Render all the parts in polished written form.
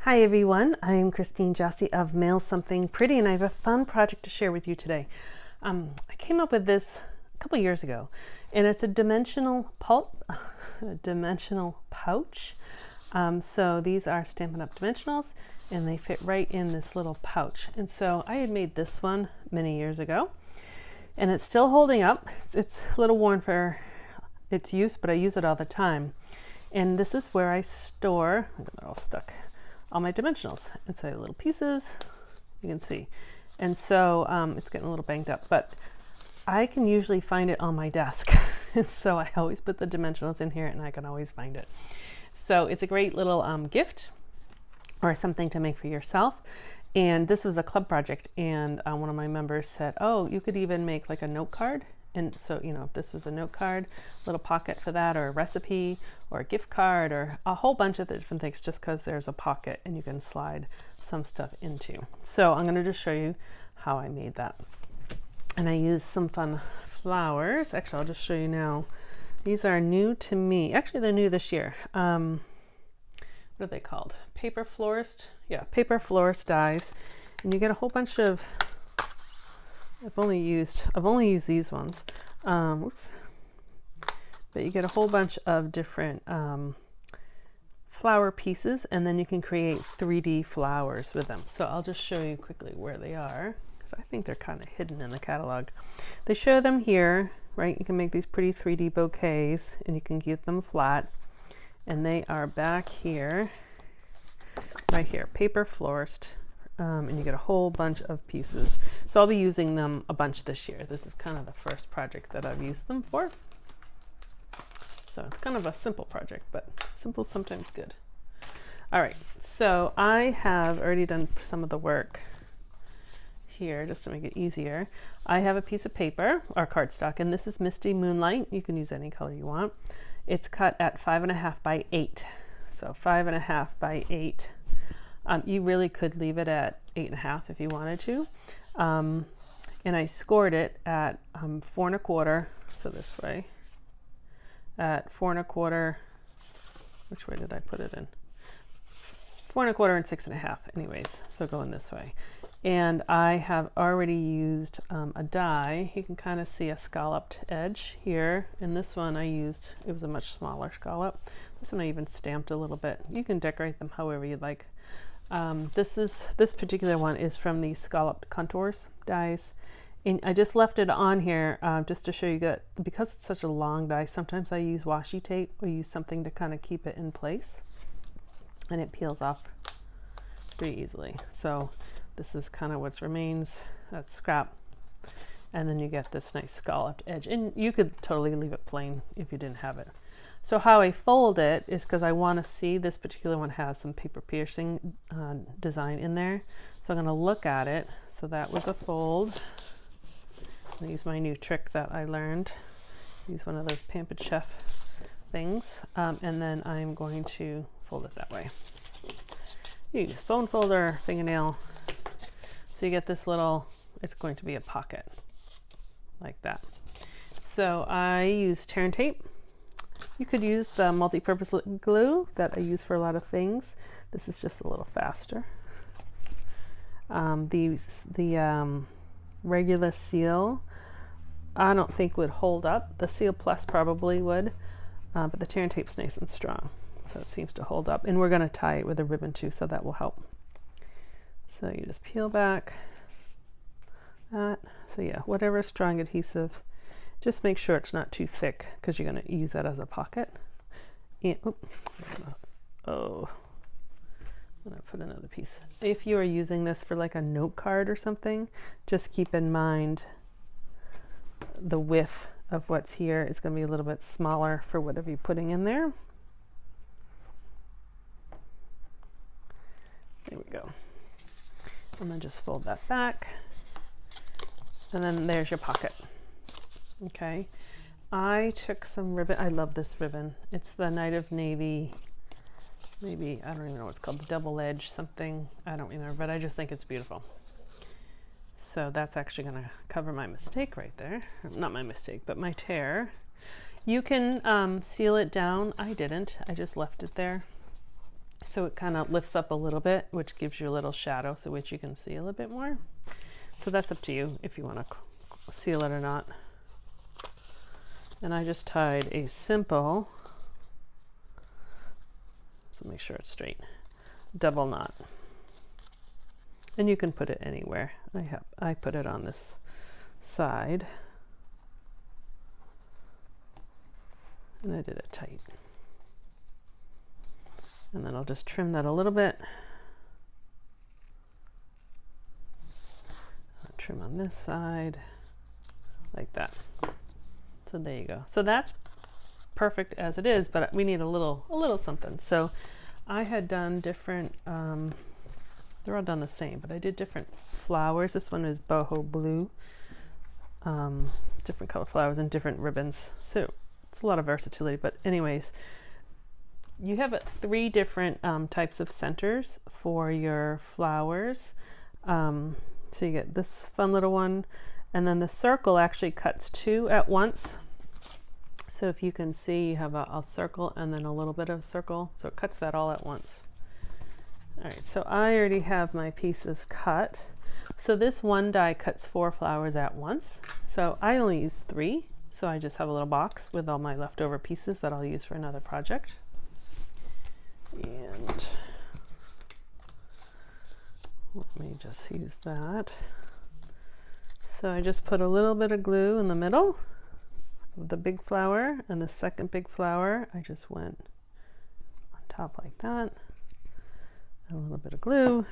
Hi everyone, I'm Christine Jassy of Mail Something Pretty, and I have a fun project to share with you today. I came up with this a couple years ago, and it's a dimensional pouch. So these are Stampin' Up! Dimensionals, and they fit right in this little pouch. And so I had made this one many years ago, and it's still holding up. It's a little worn for its use, but I use it all the time. And this is where I store, I got it all stuck, all my dimensionals. And so I have little pieces, you can see. And so it's getting a little banged up, but I can usually find it on my desk. And so I always put the dimensionals in here and I can always find it. So it's a great little gift or something to make for yourself. And this was a club project, and one of my members said, oh, you could even make like a note card. And so, you know, if this was a note card, little pocket for that, or a recipe, or a gift card, or a whole bunch of different things, just because there's a pocket and you can slide some stuff into. So I'm going to just show you how I made that. And I used some fun flowers. Actually, I'll just show you now. These are new to me. Actually, they're new this year. What are they called? Paper Florist. Yeah, Paper Florist dies. And you get a whole bunch of, I've only used these ones. Oops. But you get a whole bunch of different flower pieces, and then you can create 3D flowers with them. So I'll just show you quickly where they are, because I think they're kind of hidden in the catalog. They show them here, right? You can make these pretty 3D bouquets, and you can keep them flat. And they are back here, right here, Paper Florist. And you get a whole bunch of pieces. So I'll be using them a bunch this year. This is kind of the first project that I've used them for. So it's kind of a simple project, but simple sometimes good. All right, so I have already done some of the work here just to make it easier. I have a piece of paper or cardstock, and this is Misty Moonlight. You can use any color you want. It's cut at 5.5 by 8. So 5.5 by 8. You really could leave it at 8.5 if you wanted to. And I scored it at 4.25, so this way, at 4.25, which way did I put it in? 4.25 and 6.5 anyways, so going this way. And I have already used a die. You can kind of see a scalloped edge here. And this one I used, it was a much smaller scallop. This one I even stamped a little bit. You can decorate them however you'd like. This particular one is from the Scalloped Contours dies, and I just left it on here just to show you that because it's such a long die, sometimes I use washi tape or use something to kind of keep it in place, and it peels off pretty easily. So this is kind of what remains, that's scrap, and then you get this nice scalloped edge, and you could totally leave it plain if you didn't have it. So how I fold it is because I want to see, this particular one has some paper piercing design in there. So I'm going to look at it. So that was a fold. I use my new trick that I learned. Use one of those Pampered Chef things. And then I'm going to fold it that way. Use bone folder, fingernail. So you get this little, it's going to be a pocket like that. So I use tear and tape. You could use the multi-purpose glue that I use for a lot of things. This is just a little faster. The regular seal, I don't think would hold up. The Seal Plus probably would, but the tear and tape's nice and strong, so it seems to hold up. And we're going to tie it with a ribbon too, so that will help. So you just peel back that. So yeah, whatever strong adhesive. Just make sure it's not too thick because you're going to use that as a pocket. And, oh, I'm going to put another piece. If you are using this for like a note card or something, just keep in mind the width of what's here is going to be a little bit smaller for whatever you're putting in there. There we go. And then just fold that back. And then there's your pocket. Okay, I took some ribbon. I love this ribbon. It's the Night of Navy, maybe, I don't even know what it's called, double edge something. I don't remember, but I just think it's beautiful. So that's actually going to cover my mistake right there. Not my mistake, but my tear. You can seal it down. I didn't. I just left it there. So it kind of lifts up a little bit, which gives you a little shadow, so which you can see a little bit more. So that's up to you if you want to seal it or not. And I just tied a simple, so make sure it's straight, double knot. And you can put it anywhere. I put it on this side. And I did it tight. And then I'll just trim that a little bit. I'll trim on this side, like that. So there you go. So that's perfect as it is, but we need a little something. So I had done different, they're all done the same, but I did different flowers. This one is boho blue, different color flowers and different ribbons. So it's a lot of versatility, but anyways, you have 3 different types of centers for your flowers. So you get this fun little one, and then the circle actually cuts 2 at once. So if you can see, you have a circle and then a little bit of circle. So it cuts that all at once. All right, so I already have my pieces cut. So this one die cuts 4 flowers at once. So I only use 3. So I just have a little box with all my leftover pieces that I'll use for another project. And let me just use that. So I just put a little bit of glue in the middle of the big flower, and the second big flower I just went on top like that. A little bit of glue.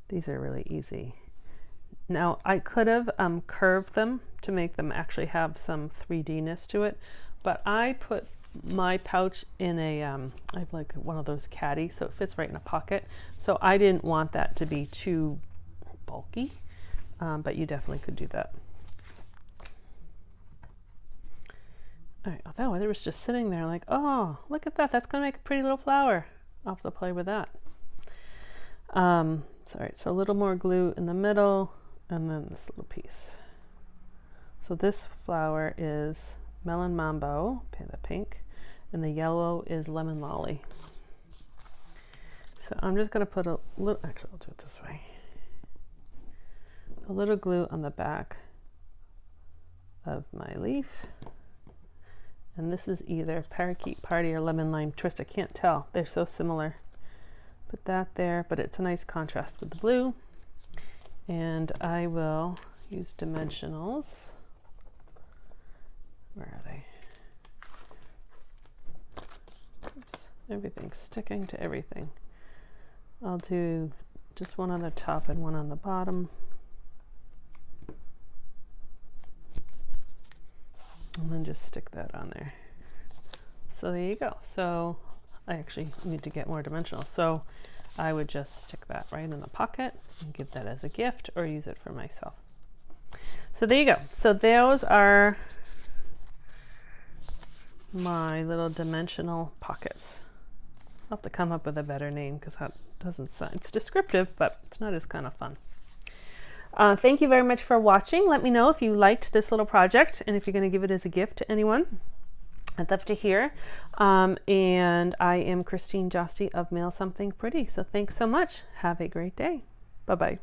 These are really easy. Now I could have curved them to make them actually have some 3D-ness to it, but I put my pouch in a, I have like one of those caddy, so it fits right in a pocket. So I didn't want that to be too bulky, but you definitely could do that. All right, although it was just sitting there like, oh, look at that. That's gonna make a pretty little flower. I'll have to play with that. Sorry, so a little more glue in the middle and then this little piece. So this flower is Melon Mambo, the pink, and the yellow is Lemon Lolly. So I'm just gonna put a little, actually I'll do it this way. A little glue on the back of my leaf. And this is either Parakeet Party or Lemon Lime Twist. I can't tell, they're so similar. Put that there, but it's a nice contrast with the blue. And I will use dimensionals. Where are they? Oops, everything's sticking to everything. I'll do just one on the top and one on the bottom. And then just stick that on there. So there you go. So I actually need to get more dimensional. So I would just stick that right in the pocket and give that as a gift or use it for myself. So there you go. So those are my little dimensional pockets. I'll have to come up with a better name because that doesn't sound, it's descriptive, but it's not as kind of fun. Thank you very much for watching. Let me know if you liked this little project and if you're going to give it as a gift to anyone. I'd love to hear. And I am Christine Josty of Mail Something Pretty. So thanks so much. Have a great day. Bye-bye.